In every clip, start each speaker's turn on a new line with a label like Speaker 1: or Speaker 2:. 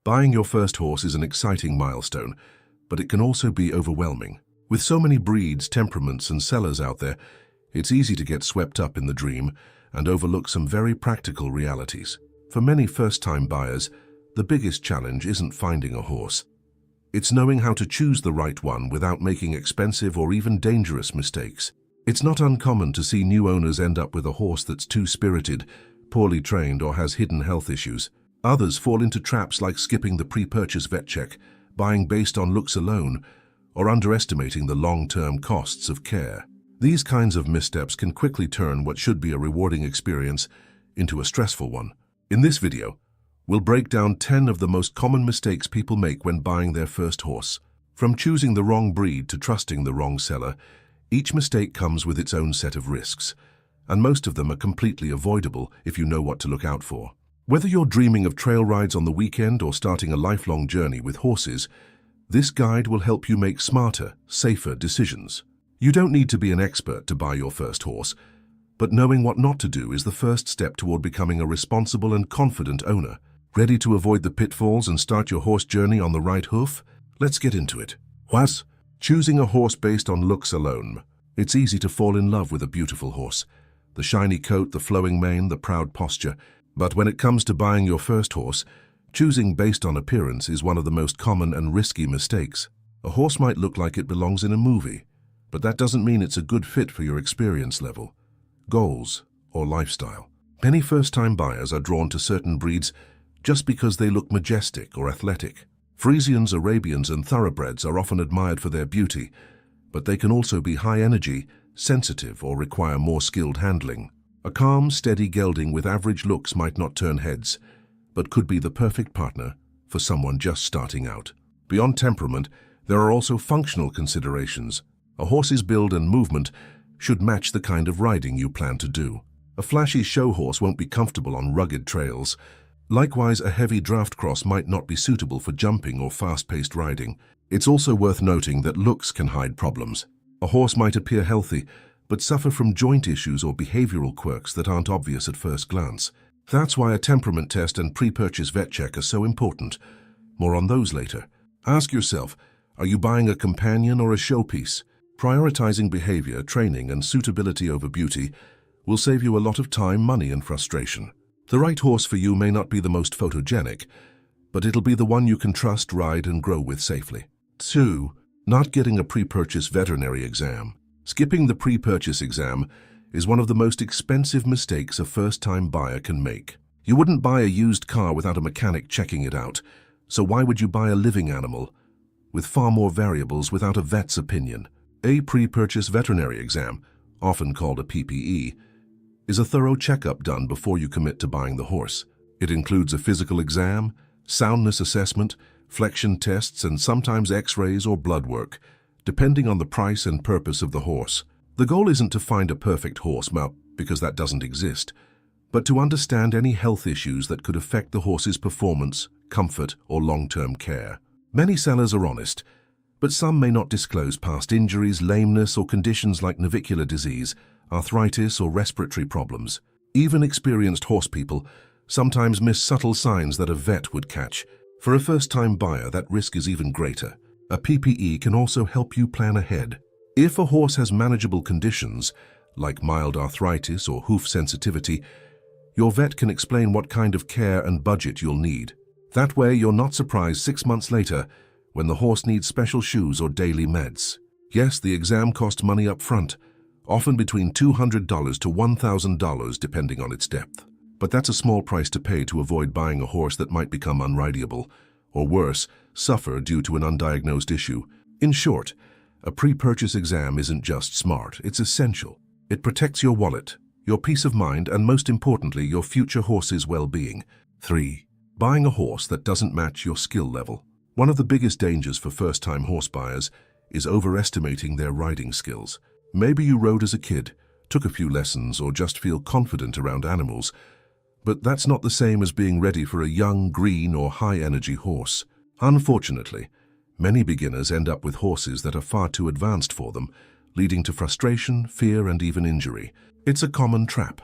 Speaker 1: Buying your first horse is an exciting milestone, but it can also be overwhelming. With so many breeds, temperaments, and sellers out there, it's easy to get swept up in the dream and overlook some very practical realities. For many first-time buyers, the biggest challenge isn't finding a horse. It's knowing how to choose the right one without making expensive or even dangerous mistakes. It's not uncommon to see new owners end up with a horse that's too spirited, poorly trained, or has hidden health issues. Others fall into traps like skipping the pre-purchase vet check, buying based on looks alone, or underestimating the long-term costs of care. These kinds of missteps can quickly turn what should be a rewarding experience into a stressful one. In this video, we'll break down 10 of the most common mistakes people make when buying their first horse. From choosing the wrong breed to trusting the wrong seller, each mistake comes with its own set of risks, and most of them are completely avoidable if you know what to look out for. Whether you're dreaming of trail rides on the weekend or starting a lifelong journey with horses, this guide will help you make smarter, safer decisions. You don't need to be an expert to buy your first horse, but knowing what not to do is the first step toward becoming a responsible and confident owner. Ready to avoid the pitfalls and start your horse journey on the right hoof? Let's get into it. What? Choosing a horse based on looks alone. It's easy to fall in love with a beautiful horse. The shiny coat, the flowing mane, the proud posture. But when it comes to buying your first horse, choosing based on appearance is one of the most common and risky mistakes. A horse might look like it belongs in a movie, but that doesn't mean it's a good fit for your experience level, goals, or lifestyle. Many first-time buyers are drawn to certain breeds just because they look majestic or athletic. Friesians, Arabians, and thoroughbreds are often admired for their beauty, but they can also be high energy, sensitive, or require more skilled handling. A calm, steady gelding with average looks might not turn heads, but could be the perfect partner for someone just starting out. Beyond temperament, there are also functional considerations. A horse's build and movement should match the kind of riding you plan to do. A flashy show horse won't be comfortable on rugged trails. Likewise, a heavy draft cross might not be suitable for jumping or fast-paced riding. It's also worth noting that looks can hide problems. A horse might appear healthy, but suffer from joint issues or behavioral quirks that aren't obvious at first glance. That's why a temperament test and pre-purchase vet check are so important. More on those later. Ask yourself, are you buying a companion or a showpiece? Prioritizing behavior, training, and suitability over beauty will save you a lot of time, money, and frustration. The right horse for you may not be the most photogenic, but it'll be the one you can trust, ride, and grow with safely. 2. Not getting a pre-purchase veterinary exam. Skipping the pre-purchase exam is one of the most expensive mistakes a first-time buyer can make. You wouldn't buy a used car without a mechanic checking it out, so why would you buy a living animal with far more variables without a vet's opinion? A pre-purchase veterinary exam, often called a PPE, is a thorough checkup done before you commit to buying the horse. It includes a physical exam, soundness assessment, flexion tests, and sometimes x-rays or blood work, depending on the price and purpose of the horse. The goal isn't to find a perfect horse, because that doesn't exist, but to understand any health issues that could affect the horse's performance, comfort, or long-term care. Many sellers are honest, but some may not disclose past injuries, lameness, or conditions like navicular disease, arthritis, or respiratory problems. Even experienced horse people sometimes miss subtle signs that a vet would catch. For a first-time buyer, that risk is even greater. A PPE can also help you plan ahead. If a horse has manageable conditions, like mild arthritis or hoof sensitivity, your vet can explain what kind of care and budget you'll need. That way, you're not surprised 6 months later when the horse needs special shoes or daily meds. Yes, the exam costs money up front, often between $200 to $1,000 depending on its depth. But that's a small price to pay to avoid buying a horse that might become unrideable, or worse, suffer due to an undiagnosed issue. In short, a pre-purchase exam isn't just smart, it's essential. It protects your wallet, your peace of mind, and most importantly, your future horse's well-being. 3. Buying a horse that doesn't match your skill level. One of the biggest dangers for first-time horse buyers is overestimating their riding skills. Maybe you rode as a kid, took a few lessons, or just feel confident around animals, but that's not the same as being ready for a young, green, or high-energy horse. Unfortunately, many beginners end up with horses that are far too advanced for them, leading to frustration, fear, and even injury. It's a common trap.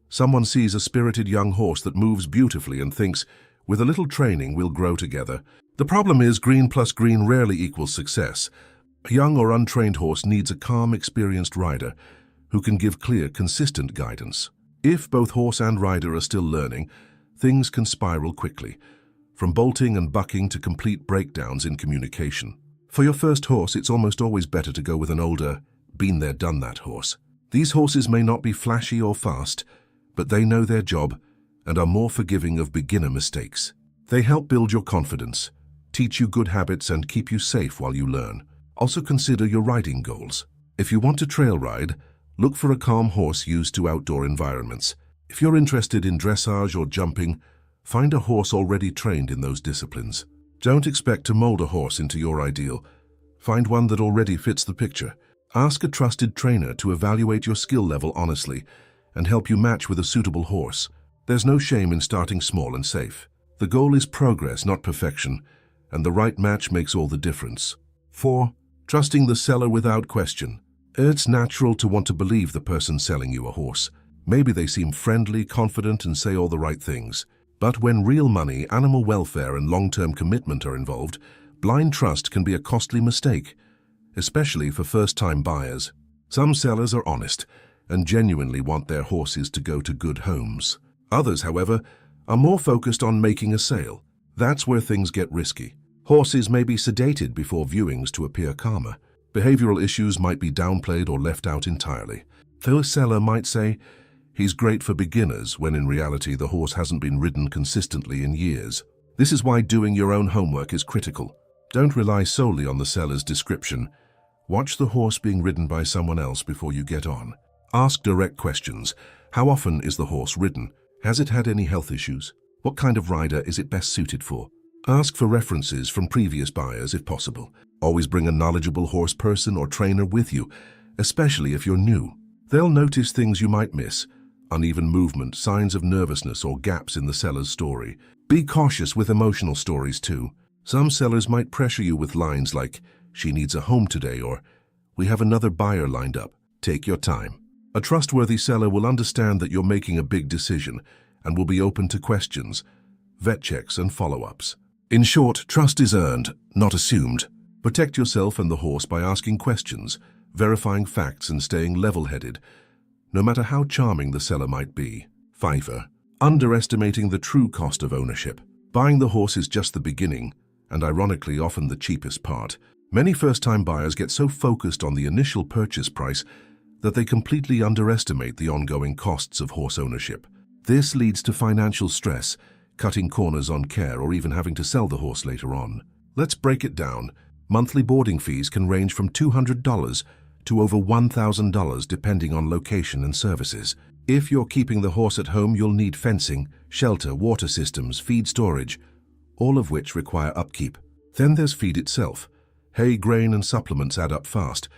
Speaker 1: Someone sees a spirited young horse that moves beautifully and thinks, With a little training, we'll grow together. The problem is green plus green rarely equals success. A young or untrained horse needs a calm, experienced rider who can give clear, consistent guidance. If both horse and rider are still learning, things can spiral quickly, from bolting and bucking to complete breakdowns in communication. For your first horse, it's almost always better to go with an older, been-there-done-that horse. These horses may not be flashy or fast, but they know their job and are more forgiving of beginner mistakes. They help build your confidence, teach you good habits, and keep you safe while you learn. Also consider your riding goals. If you want to trail ride, look for a calm horse used to outdoor environments. If you're interested in dressage or jumping, find a horse already trained in those disciplines. Don't expect to mold a horse into your ideal. Find one that already fits the picture. Ask a trusted trainer to evaluate your skill level honestly and help you match with a suitable horse. There's no shame in starting small and safe. The goal is progress, not perfection, and the right match makes all the difference. 4. Trusting the seller without question. It's natural to want to believe the person selling you a horse. Maybe they seem friendly, confident, and say all the right things. But when real money, animal welfare, and long-term commitment are involved, blind trust can be a costly mistake, especially for first-time buyers. Some sellers are honest and genuinely want their horses to go to good homes. Others, however, are more focused on making a sale. That's where things get risky. Horses may be sedated before viewings to appear calmer. Behavioral issues might be downplayed or left out entirely. The seller might say, "He's great for beginners," when in reality the horse hasn't been ridden consistently in years. This is why doing your own homework is critical. Don't rely solely on the seller's description. Watch the horse being ridden by someone else before you get on. Ask direct questions. How often is the horse ridden? Has it had any health issues? What kind of rider is it best suited for? Ask for references from previous buyers if possible. Always bring a knowledgeable horse person or trainer with you, especially if you're new. They'll notice things you might miss: uneven movement, signs of nervousness, or gaps in the seller's story. Be cautious with emotional stories too. Some sellers might pressure you with lines like, "She needs a home today," or "We have another buyer lined up." Take your time. A trustworthy seller will understand that you're making a big decision and will be open to questions, vet checks, and follow-ups. In short, trust is earned, not assumed. Protect yourself and the horse by asking questions, verifying facts, and staying level-headed, no matter how charming the seller might be. 5. Underestimating the true cost of ownership. Buying the horse is just the beginning, and ironically often the cheapest part. Many first-time buyers get so focused on the initial purchase price that they completely underestimate the ongoing costs of horse ownership. This leads to financial stress, cutting corners on care, or even having to sell the horse later on. Let's break it down. Monthly boarding fees can range from $200 to over $1,000 depending on location and services. If you're keeping the horse at home, you'll need fencing, shelter, water systems, feed storage, all of which require upkeep. Then there's feed itself. Hay, grain, and supplements add up fast,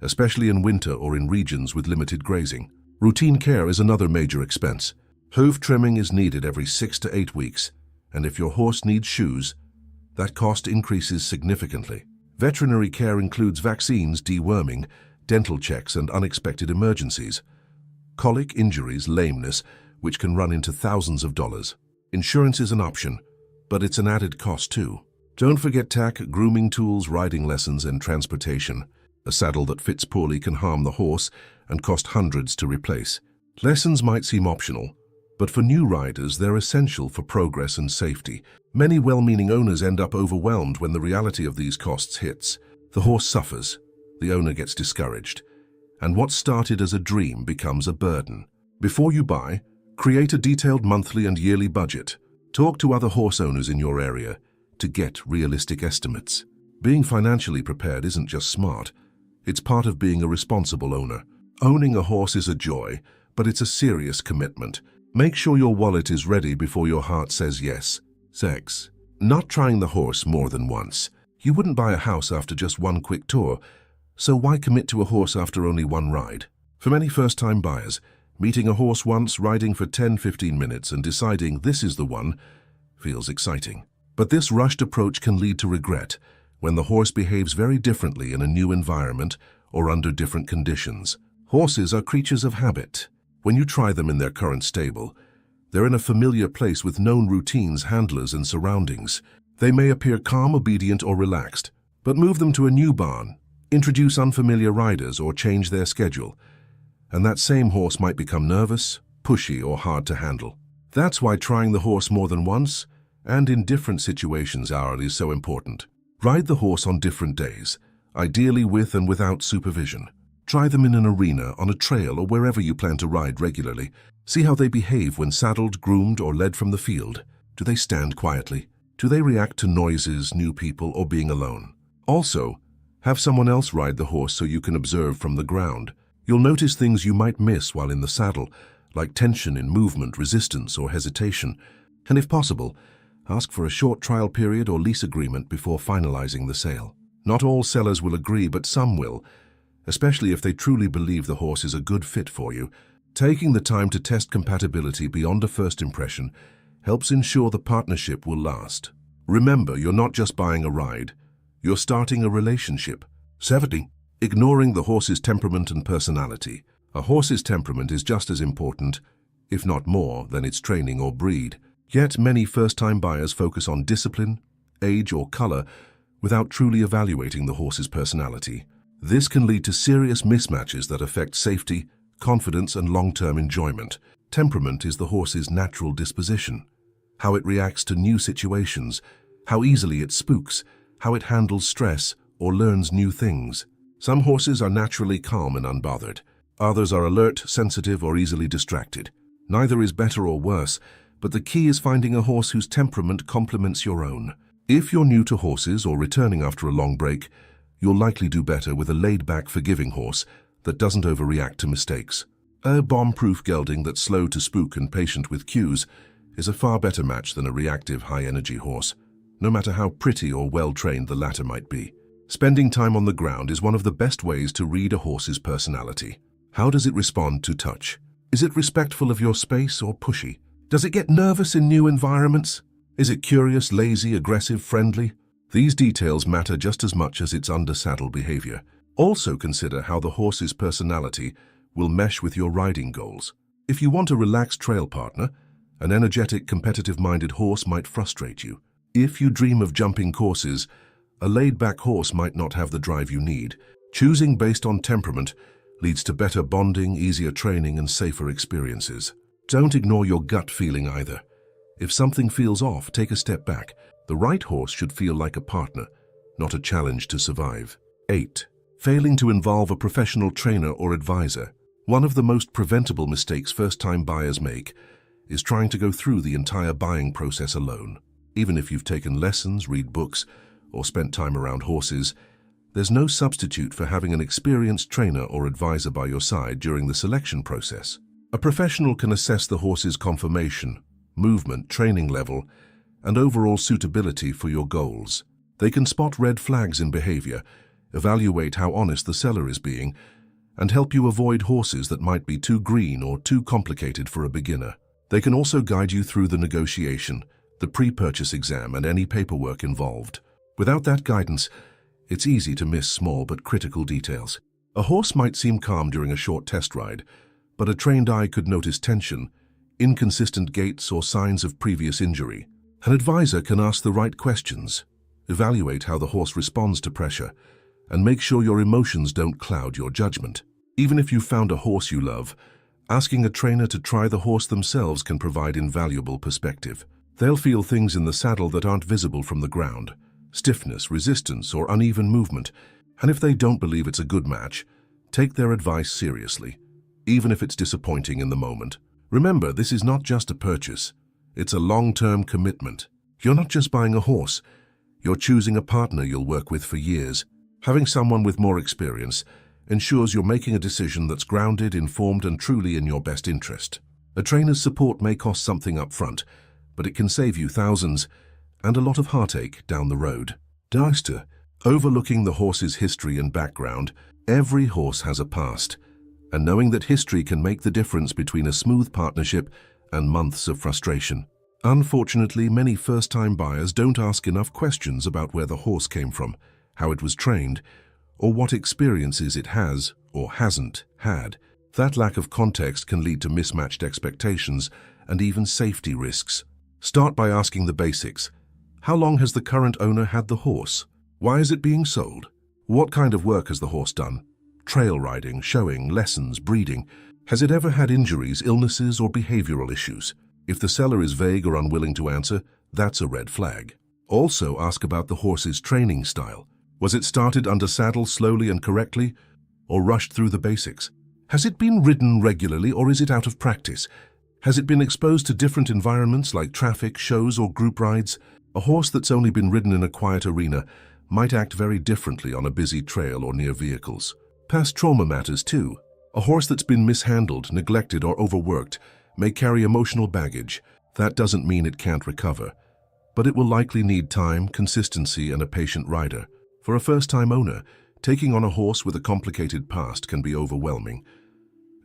Speaker 1: especially in winter or in regions with limited grazing. Routine care is another major expense. Hoof trimming is needed every 6 to 8 weeks, and if your horse needs shoes, that cost increases significantly. Veterinary care includes vaccines, deworming, dental checks, and unexpected emergencies. Colic, injuries, lameness, which can run into thousands of dollars. Insurance is an option, but it's an added cost too. Don't forget tack, grooming tools, riding lessons, and transportation. A saddle that fits poorly can harm the horse and cost hundreds to replace. Lessons might seem optional, but for new riders, they're essential for progress and safety. Many well-meaning owners end up overwhelmed when the reality of these costs hits. The horse suffers, the owner gets discouraged, and what started as a dream becomes a burden. Before you buy, create a detailed monthly and yearly budget. Talk to other horse owners in your area to get realistic estimates. Being financially prepared isn't just smart, it's part of being a responsible owner. Owning a horse is a joy, but it's a serious commitment. Make sure your wallet is ready before your heart says yes. 6. Not trying the horse more than once. You wouldn't buy a house after just one quick tour, so why commit to a horse after only one ride? For many first-time buyers, meeting a horse once, riding for 10-15 minutes, and deciding this is the one feels exciting. But this rushed approach can lead to regret when the horse behaves very differently in a new environment or under different conditions. Horses are creatures of habit. When you try them in their current stable, They're in a familiar place with known routines, handlers, and surroundings. They may appear calm, obedient, or relaxed, but move them to a new barn, introduce unfamiliar riders, or change their schedule, and that same horse might become nervous, pushy, or hard to handle. That's why trying the horse more than once and in different situations is so important. Ride the horse on different days, ideally with and without supervision. Try them in an arena, on a trail, or wherever you plan to ride regularly. See how they behave when saddled, groomed, or led from the field. Do they stand quietly? Do they react to noises, new people, or being alone? Also, have someone else ride the horse so you can observe from the ground. You'll notice things you might miss while in the saddle, like tension in movement, resistance, or hesitation. And if possible, ask for a short trial period or lease agreement before finalizing the sale. Not all sellers will agree, but some will, especially if they truly believe the horse is a good fit for you. Taking the time to test compatibility beyond a first impression helps ensure the partnership will last. Remember, you're not just buying a ride, you're starting a relationship. 70. Ignoring the horse's temperament and personality. A horse's temperament is just as important, if not more, than its training or breed. Yet many first-time buyers focus on discipline, age, or color without truly evaluating the horse's personality. This can lead to serious mismatches that affect safety, confidence, and long-term enjoyment. Temperament is the horse's natural disposition, how it reacts to new situations, how easily it spooks, how it handles stress or learns new things. Some horses are naturally calm and unbothered. Others are alert, sensitive, or easily distracted. Neither is better or worse, but the key is finding a horse whose temperament complements your own. If you're new to horses or returning after a long break, you'll likely do better with a laid-back, forgiving horse that doesn't overreact to mistakes. A bomb-proof gelding that's slow to spook and patient with cues is a far better match than a reactive, high-energy horse, no matter how pretty or well-trained the latter might be. Spending time on the ground is one of the best ways to read a horse's personality. How does it respond to touch? Is it respectful of your space or pushy? Does it get nervous in new environments? Is it curious, lazy, aggressive, friendly? These details matter just as much as its under-saddle behavior. Also consider how the horse's personality will mesh with your riding goals. If you want a relaxed trail partner, an energetic, competitive-minded horse might frustrate you. If you dream of jumping courses, a laid-back horse might not have the drive you need. Choosing based on temperament leads to better bonding, easier training, and safer experiences. Don't ignore your gut feeling either. If something feels off, take a step back. The right horse should feel like a partner, not a challenge to survive. 8. Failing to involve a professional trainer or advisor. One of the most preventable mistakes first-time buyers make is trying to go through the entire buying process alone. Even if you've taken lessons, read books, or spent time around horses, there's no substitute for having an experienced trainer or advisor by your side during the selection process. A professional can assess the horse's conformation, movement, training level, and overall suitability for your goals. They can spot red flags in behavior, evaluate how honest the seller is being, and help you avoid horses that might be too green or too complicated for a beginner. They can also guide you through the negotiation, the pre-purchase exam, and any paperwork involved. Without that guidance, it's easy to miss small but critical details. A horse might seem calm during a short test ride, but a trained eye could notice tension, inconsistent gaits, or signs of previous injury. An advisor can ask the right questions, evaluate how the horse responds to pressure, and make sure your emotions don't cloud your judgment. Even if you've found a horse you love, asking a trainer to try the horse themselves can provide invaluable perspective. They'll feel things in the saddle that aren't visible from the ground: stiffness, resistance, or uneven movement. And if they don't believe it's a good match, take their advice seriously, even if it's disappointing in the moment. Remember, this is not just a purchase. It's a long-term commitment. You're not just buying a horse. You're choosing a partner you'll work with for years. Having someone with more experience ensures you're making a decision that's grounded, informed, and truly in your best interest. A trainer's support may cost something up front, but it can save you thousands and a lot of heartache down the road. Deister, overlooking the horse's history and background. Every horse has a past, and knowing that history can make the difference between a smooth partnership and months of frustration. Unfortunately, many first-time buyers don't ask enough questions about where the horse came from, how it was trained, or what experiences it has or hasn't had. That lack of context can lead to mismatched expectations and even safety risks. Start by asking the basics. How long has the current owner had the horse? Why is it being sold? What kind of work has the horse done? Trail riding, showing, lessons, breeding. Has it ever had injuries, illnesses, or behavioral issues? If the seller is vague or unwilling to answer, that's a red flag. Also ask about the horse's training style. Was it started under saddle slowly and correctly, or rushed through the basics? Has it been ridden regularly, or is it out of practice? Has it been exposed to different environments like traffic, shows, or group rides? A horse that's only been ridden in a quiet arena might act very differently on a busy trail or near vehicles. Past trauma matters too. A horse that's been mishandled, neglected, or overworked may carry emotional baggage. That doesn't mean it can't recover, but it will likely need time, consistency, and a patient rider. For a first-time owner, taking on a horse with a complicated past can be overwhelming,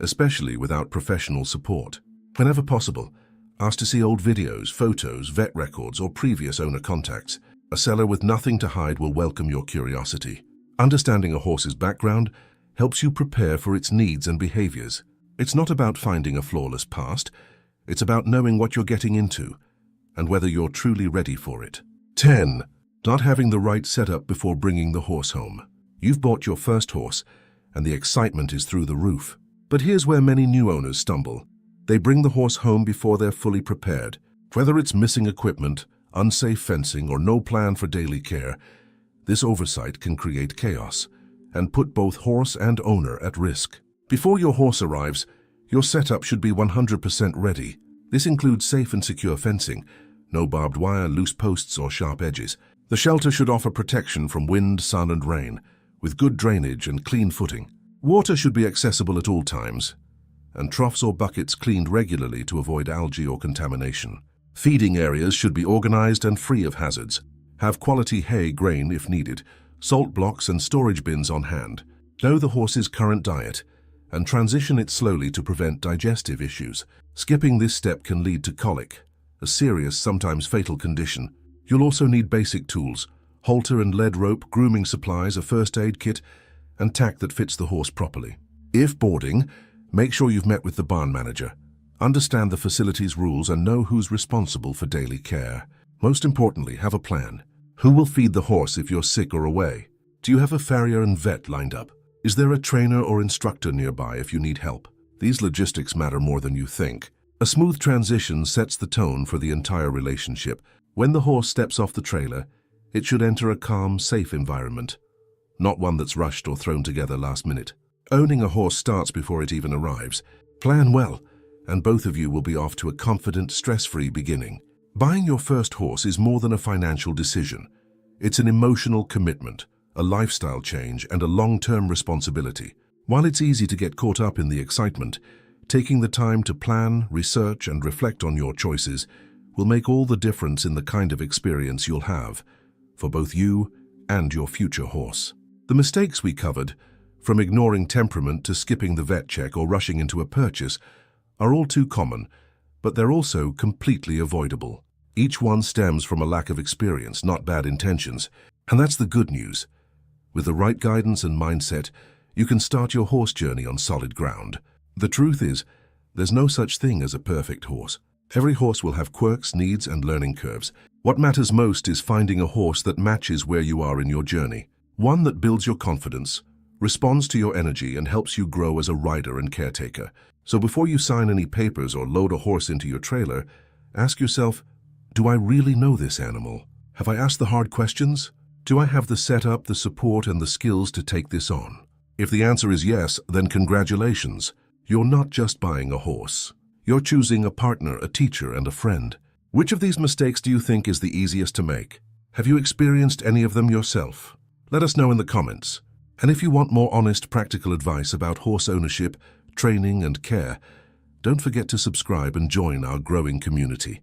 Speaker 1: especially without professional support. Whenever possible, ask to see old videos, photos, vet records, or previous owner contacts. A seller with nothing to hide will welcome your curiosity. Understanding a horse's background helps you prepare for its needs and behaviors. It's not about finding a flawless past, it's about knowing what you're getting into and whether you're truly ready for it. 10. Not having the right setup before bringing the horse home. You've bought your first horse, and the excitement is through the roof. But here's where many new owners stumble. They bring the horse home before they're fully prepared. Whether it's missing equipment, unsafe fencing, or no plan for daily care, this oversight can create chaos and put both horse and owner at risk. Before your horse arrives, your setup should be 100% ready. This includes safe and secure fencing, no barbed wire, loose posts, or sharp edges. The shelter should offer protection from wind, sun, and rain, with good drainage and clean footing. Water should be accessible at all times, and troughs or buckets cleaned regularly to avoid algae or contamination. Feeding areas should be organized and free of hazards. Have quality hay, grain if needed, salt blocks, and storage bins on hand. Know the horse's current diet and transition it slowly to prevent digestive issues. Skipping this step can lead to colic, a serious, sometimes fatal condition. You'll also need basic tools, halter and lead rope, grooming supplies, a first aid kit, and tack that fits the horse properly. If boarding, make sure you've met with the barn manager. Understand the facility's rules and know who's responsible for daily care. Most importantly, have a plan. Who will feed the horse if you're sick or away? Do you have a farrier and vet lined up? Is there a trainer or instructor nearby if you need help? These logistics matter more than you think. A smooth transition sets the tone for the entire relationship. When the horse steps off the trailer, it should enter a calm, safe environment, not one that's rushed or thrown together last minute. Owning a horse starts before it even arrives. Plan well, and both of you will be off to a confident, stress-free beginning. Buying your first horse is more than a financial decision. It's an emotional commitment, a lifestyle change, and a long-term responsibility. While it's easy to get caught up in the excitement, taking the time to plan, research, and reflect on your choices will make all the difference in the kind of experience you'll have for both you and your future horse. The mistakes we covered, from ignoring temperament to skipping the vet check or rushing into a purchase, are all too common, but they're also completely avoidable. Each one stems from a lack of experience, not bad intentions. And that's the good news. With the right guidance and mindset, you can start your horse journey on solid ground. The truth is, there's no such thing as a perfect horse. Every horse will have quirks, needs, and learning curves. What matters most is finding a horse that matches where you are in your journey. One that builds your confidence, responds to your energy, and helps you grow as a rider and caretaker. So before you sign any papers or load a horse into your trailer, ask yourself, do I really know this animal? Have I asked the hard questions? Do I have the setup, the support, and the skills to take this on? If the answer is yes, then congratulations. You're not just buying a horse. You're choosing a partner, a teacher, and a friend. Which of these mistakes do you think is the easiest to make? Have you experienced any of them yourself? Let us know in the comments. And if you want more honest, practical advice about horse ownership, training, and care, don't forget to subscribe and join our growing community.